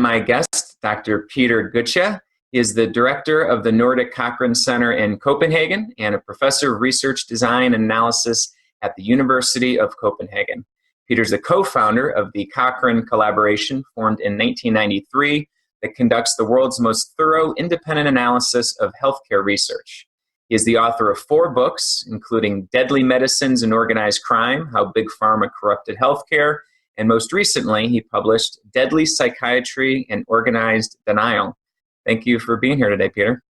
my guest, Dr. Peter Gøtzsche. He is the director of the Nordic Cochrane Center in Copenhagen and a professor of research design and analysis at the University of Copenhagen. Peter's the co-founder of the Cochrane Collaboration, formed in 1993, that conducts the world's most thorough independent analysis of healthcare research. He is the author of 4 books, including Deadly Medicines and Organized Crime, How Big Pharma Corrupted Healthcare, and most recently, he published Deadly Psychiatry and Organized Denial. Thank you for being here today, Peter.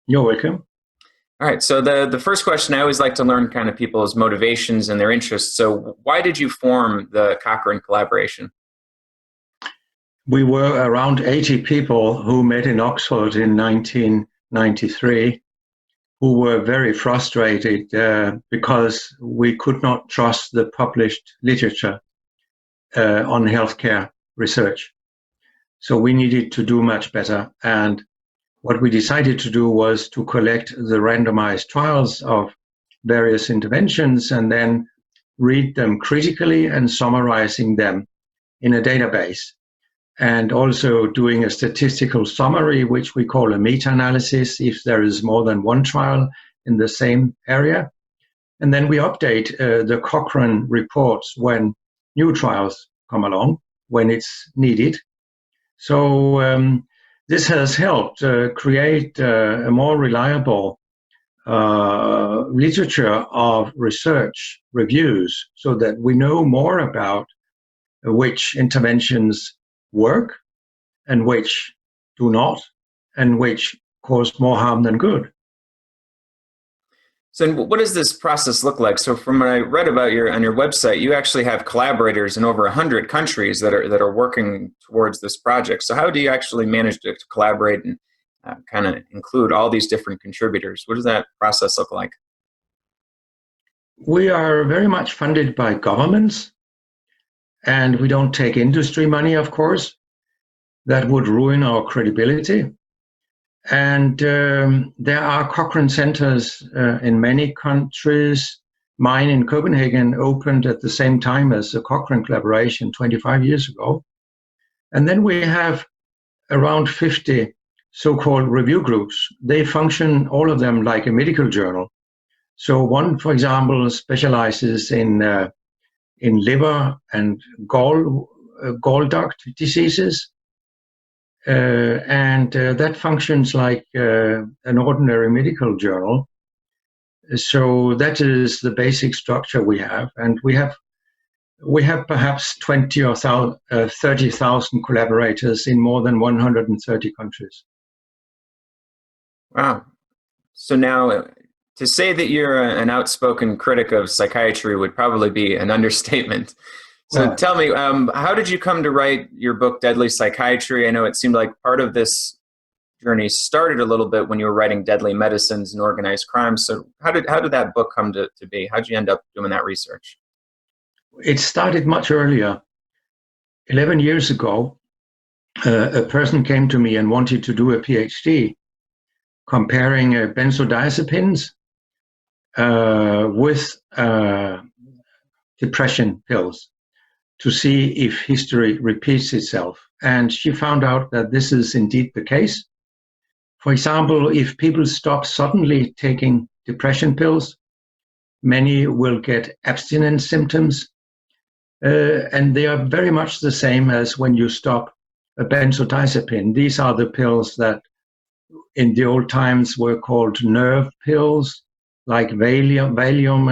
You're welcome. All right, so the first question, I always like to learn kind of people's motivations and their interests. So why did you form the Cochrane Collaboration? We were around 80 people who met in Oxford in 1993, who were very frustrated because we could not trust the published literature on healthcare research. So we needed to do much better. And what we decided to do was to collect the randomized trials of various interventions and then read them critically and summarizing them in a database. And also doing a statistical summary, which we call a meta-analysis, if there is more than one trial in the same area. And then we update the Cochrane reports when new trials come along, when it's needed. So this has helped create a more reliable literature of research reviews so that we know more about which interventions work and which do not, and which cause more harm than good. So what does this process look like? So from what I read about on your website, you actually have collaborators in over 100 countries that are working towards this project. So how do you actually manage to collaborate and kind of include all these different contributors? What does that process look like? We are very much funded by governments, and we don't take industry money, of course. That would ruin our credibility. And there are Cochrane centers in many countries. Mine in Copenhagen opened at the same time as the Cochrane Collaboration 25 years ago. And then we have around 50 so-called review groups. They function, all of them, like a medical journal. So one, for example, specializes in liver and gall duct diseases. And that functions like an ordinary medical journal. So that is the basic structure we have. And we have perhaps 20 or 30,000 collaborators in more than 130 countries. Wow. So now, to say that you're an outspoken critic of psychiatry would probably be an understatement. So tell me, how did you come to write your book, Deadly Psychiatry? I know it seemed like part of this journey started a little bit when you were writing Deadly Medicines and Organized Crime. So how did that book come to be? How did you end up doing that research? It started much earlier. 11 years ago, a person came to me and wanted to do a PhD comparing benzodiazepines with depression pills, to see if history repeats itself. And she found out that this is indeed the case. For example, if people stop suddenly taking depression pills, many will get abstinence symptoms. And they are very much the same as when you stop a benzodiazepine. These are the pills that in the old times were called nerve pills, like Valium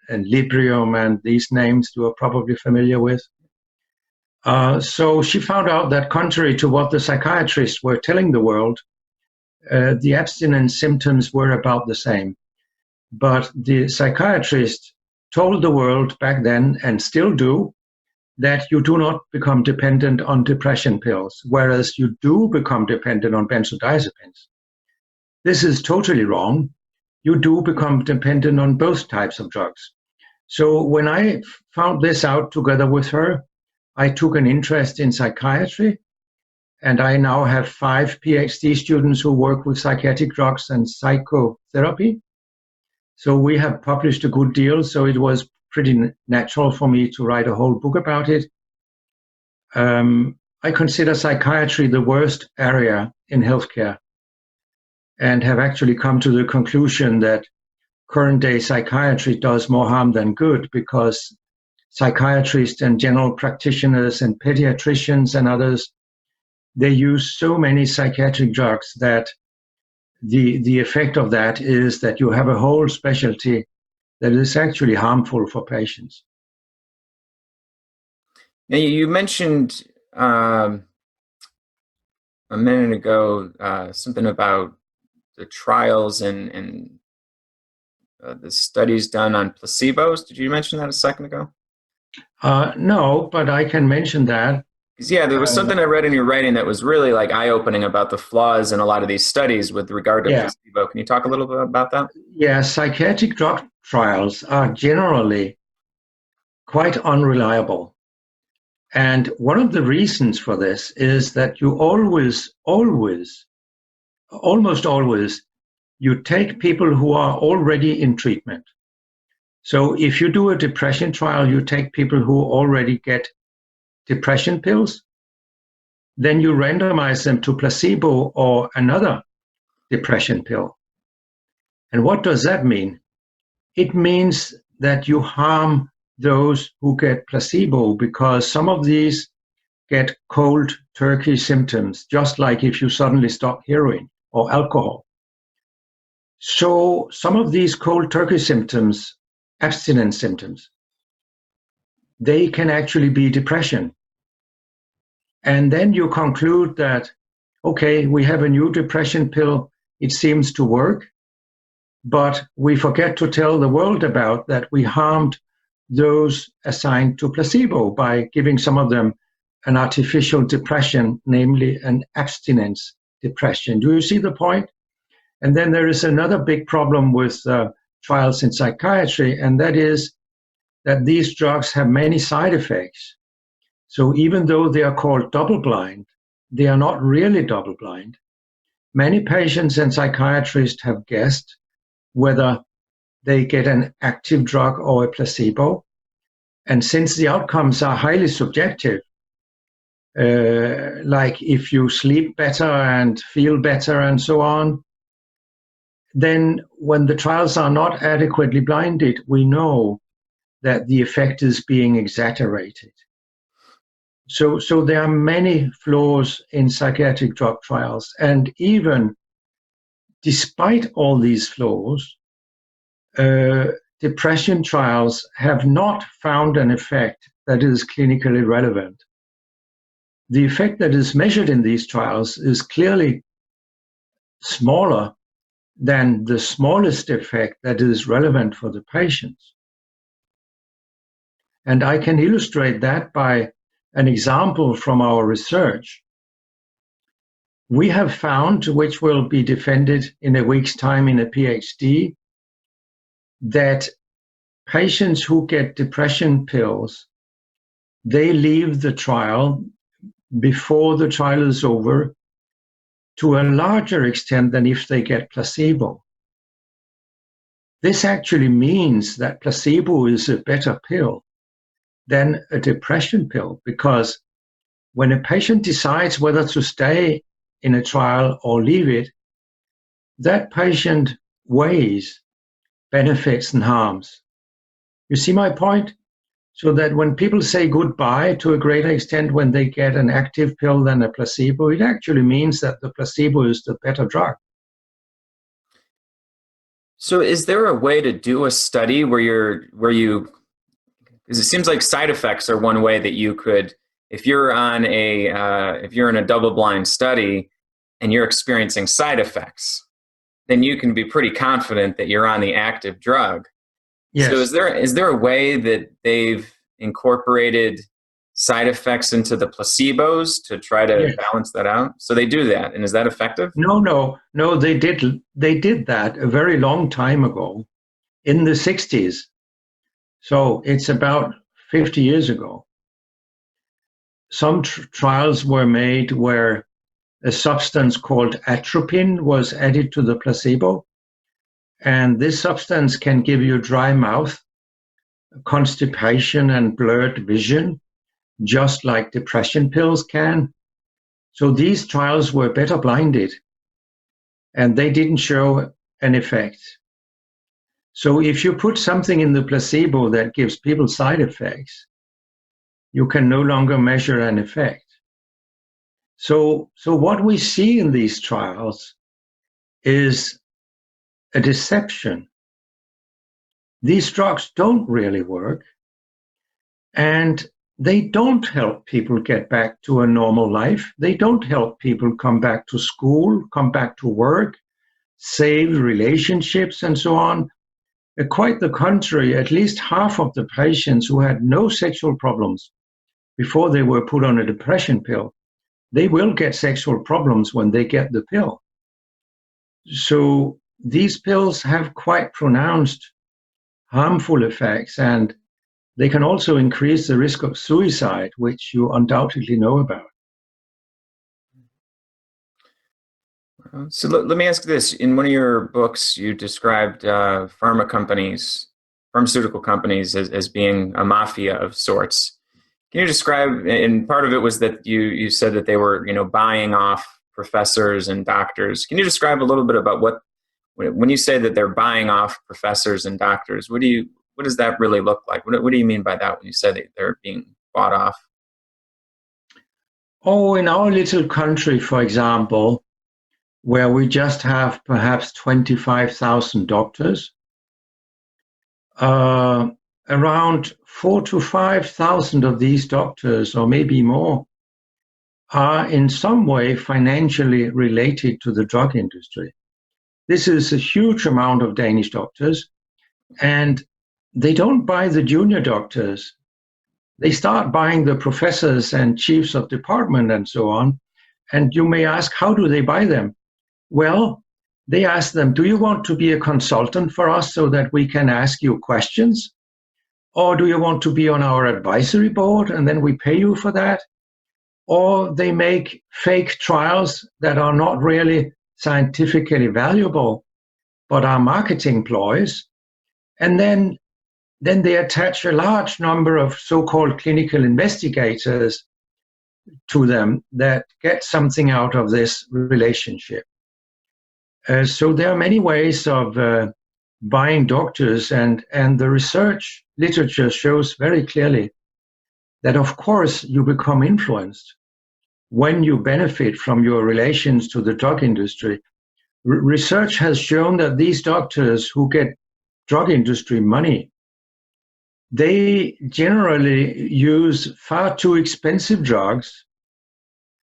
and Librium, and these names you are probably familiar with. So she found out that contrary to what the psychiatrists were telling the world, the abstinence symptoms were about the same. But the psychiatrists told the world back then, and still do, that you do not become dependent on depression pills, whereas you do become dependent on benzodiazepines. This is totally wrong. You do become dependent on both types of drugs. So when I found this out together with her, I took an interest in psychiatry, and I now have 5 PhD students who work with psychiatric drugs and psychotherapy. So we have published a good deal, so it was pretty natural for me to write a whole book about it. I consider psychiatry the worst area in healthcare, and have actually come to the conclusion that current day psychiatry does more harm than good, because psychiatrists and general practitioners and pediatricians and others, they use so many psychiatric drugs that the effect of that is that you have a whole specialty that is actually harmful for patients. Now, you mentioned a minute ago something about the trials and the studies done on placebos. Did you mention that a second ago? No, but I can mention that. Yeah, there was something I read in your writing that was really like eye-opening about the flaws in a lot of these studies with regard to placebo. Can you talk a little bit about that? Yeah, psychiatric drug trials are generally quite unreliable. And one of the reasons for this is that you almost always, you take people who are already in treatment. So if you do a depression trial, you take people who already get depression pills, then you randomize them to placebo or another depression pill. And what does that mean? It means that you harm those who get placebo, because some of these get cold turkey symptoms, just like if you suddenly stop heroin or alcohol. So some of these cold turkey symptoms, abstinence symptoms, they can actually be depression. And then you conclude that, okay, we have a new depression pill, it seems to work, but we forget to tell the world about that we harmed those assigned to placebo by giving some of them an artificial depression, namely an abstinence depression. Do you see the point? And then there is another big problem with trials in psychiatry, and that is that these drugs have many side effects. So even though they are called double-blind, they are not really double-blind. Many patients and psychiatrists have guessed whether they get an active drug or a placebo. And since the outcomes are highly subjective, like if you sleep better and feel better and so on, then when the trials are not adequately blinded, we know that the effect is being exaggerated. So there are many flaws in psychiatric drug trials, and even despite all these flaws, depression trials have not found an effect that is clinically relevant. The effect that is measured in these trials is clearly smaller than the smallest effect that is relevant for the patients. And I can illustrate that by an example from our research. We have found, which will be defended in a week's time in a PhD, that patients who get depression pills, they leave the trial before the trial is over to a larger extent than if they get placebo. This actually means that placebo is a better pill than a depression pill, because when a patient decides whether to stay in a trial or leave it, that patient weighs benefits and harms. You see my point? So that when people say goodbye to a greater extent when they get an active pill than a placebo, it actually means that the placebo is the better drug. So is there a way to do a study where you, because it seems like side effects are one way that you could, if you're in a double-blind study and you're experiencing side effects, then you can be pretty confident that you're on the active drug. Yes. So is there a way that they've incorporated side effects into the placebos to try to balance that out? So they do that, and is that effective? No, they did that a very long time ago, in the 60s. So it's about 50 years ago. Some trials were made where a substance called atropine was added to the placebo. And this substance can give you dry mouth, constipation, and blurred vision. just like depression pills can. So these trials were better blinded, and they didn't show an effect. So if you put something in the placebo that gives people side effects, you can no longer measure an effect. So what we see in these trials is a deception. These drugs don't really work, and they don't help people get back to a normal life. They don't help people come back to school, come back to work, save relationships, and so on. Quite the contrary, at least half of the patients who had no sexual problems before they were put on a depression pill, they will get sexual problems when they get the pill. So these pills have quite pronounced harmful effects, and they can also increase the risk of suicide, which you undoubtedly know about. So let me ask this. In one of your books, you described pharmaceutical companies as being a mafia of sorts. Can you describe, and part of it was that you said that they were, buying off professors and doctors. Can you describe a little bit about when you say that they're buying off professors and doctors, what does that really look like? What do you mean by that when you say that they're being bought off? Oh, in our little country, for example, where we just have perhaps 25,000 doctors, around 4,000 to 5,000 of these doctors, or maybe more, are in some way financially related to the drug industry. This is a huge amount of Danish doctors, and they don't buy the junior doctors. They start buying the professors and chiefs of department and so on. And you may ask, how do they buy them? Well, they ask them, do you want to be a consultant for us so that we can ask you questions? Or do you want to be on our advisory board and then we pay you for that? Or they make fake trials that are not really scientifically valuable, but are marketing ploys. And then they attach a large number of so-called clinical investigators to them that get something out of this relationship. So there are many ways of buying doctors, and the research literature shows very clearly that, of course, you become influenced when you benefit from your relations to the drug industry. Research has shown that these doctors who get drug industry money, they generally use far too expensive drugs.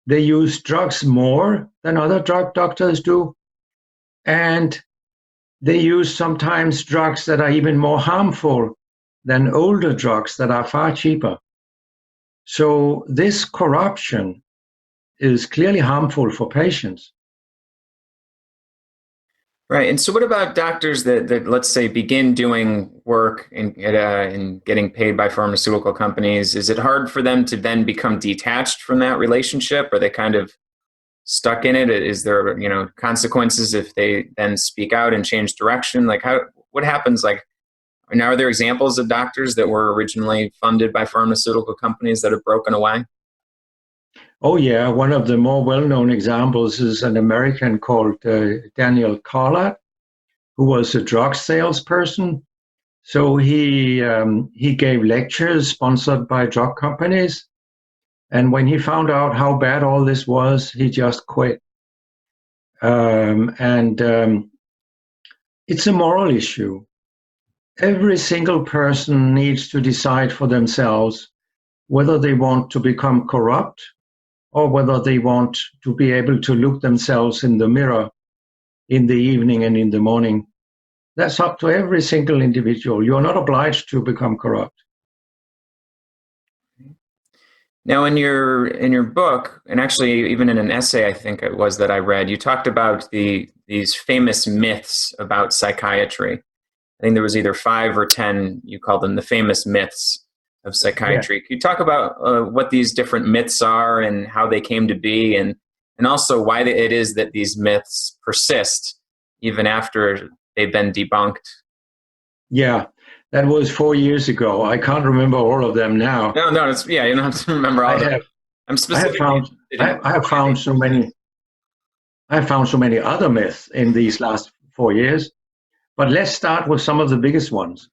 They use drugs more than other drug doctors do. And they use sometimes drugs that are even more harmful than older drugs that are far cheaper. So this corruption is clearly harmful for patients. Right. And so what about doctors that let's say, begin doing work and getting paid by pharmaceutical companies? Is it hard for them to then become detached from that relationship? Are they kind of stuck in it? Is there, consequences if they then speak out and change direction? Like what happens? Like, now, are there examples of doctors that were originally funded by pharmaceutical companies that have broken away? Oh yeah, one of the more well-known examples is an American called Daniel Carlat, who was a drug salesperson. So he gave lectures sponsored by drug companies. And when he found out how bad all this was, he just quit. It's a moral issue. Every single person needs to decide for themselves whether they want to become corrupt or whether they want to be able to look themselves in the mirror in the evening and in the morning. That's up to every single individual. You're not obliged to become corrupt. Now, in your book, and actually even in an essay, I think it was, that I read, you talked about these famous myths about psychiatry. I think there was either 5 or 10, you called them the famous myths of psychiatry. Yeah. Can you talk about what these different myths are and how they came to be, and also why it is that these myths persist even after they've been debunked? Yeah, That was 4 years ago. I can't remember all of them now. No, it's, yeah, you don't have to remember all of them. I'm specifically I have found so many. I have found so many other myths in these last 4 years. But let's start with some of the biggest ones.